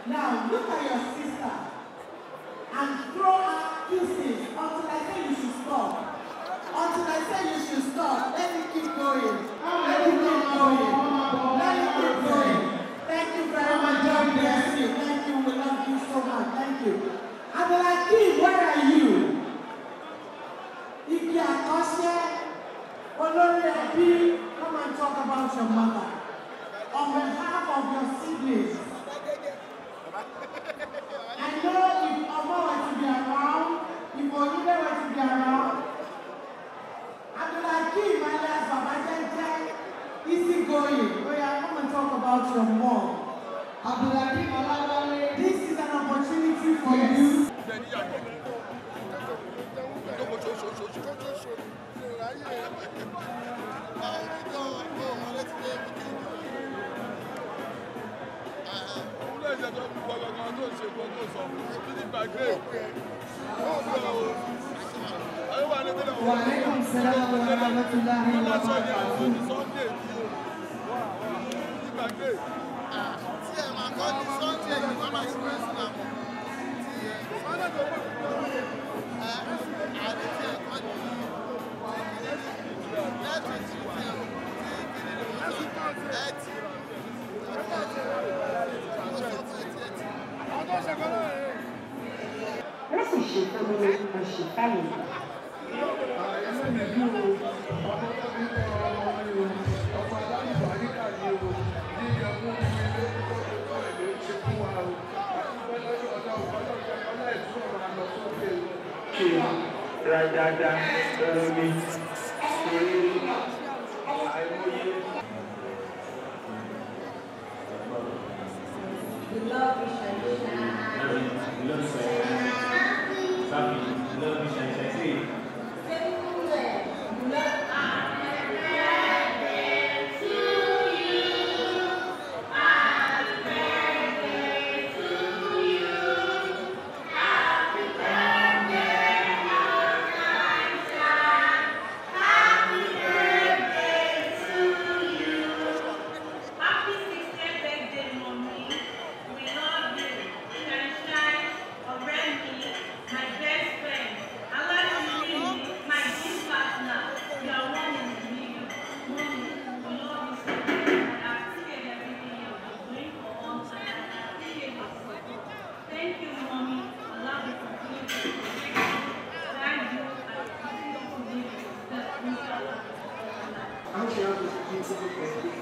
Now look at your sister and throw her kisses until I say you should stop. Until I say you should stop. Let it keep going. Let it keep going. Let it keep going. Thank you very much. God bless you. Thank you. We love you so much. Thank you. Abdulateef, where are you? Ike Akoshe, Olori Ebi, come and talk about your mother. On behalf of your siblings. I know if Oma were to be around, if Oyinle were to be around, Abdulateef, alias Baba Jeje, easy going. Oh yeah, come and talk about your mom. Abdulateef Olawale, this is an opportunity for you. Waalaikum salam warahmatullahi wabarakatuh. What's the shit for me or she family?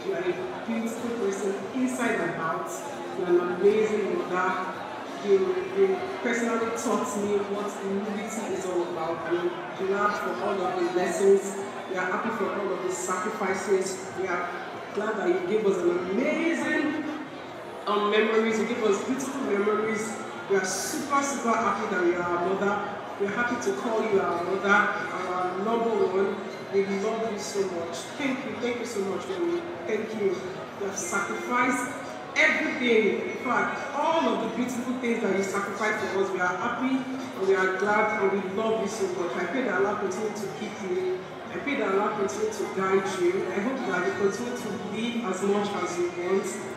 You are a beautiful person inside and out. You are an amazing mother. You personally taught me what humility is all about. And I'm glad for all of the lessons. We are happy for all of the sacrifices. We are glad that you gave us an amazing memories. You gave us beautiful memories. We are super happy that you are our mother. We are happy to call you our mother, our number one. We love you so much. Thank you so much, Mommy. Thank you. You have sacrificed everything. In fact, all of the beautiful things that you sacrificed for us, we are happy and we are glad and we love you so much. I pray that Allah continue to keep you. I pray that Allah continue to guide you. I hope that you continue to live as much as you want.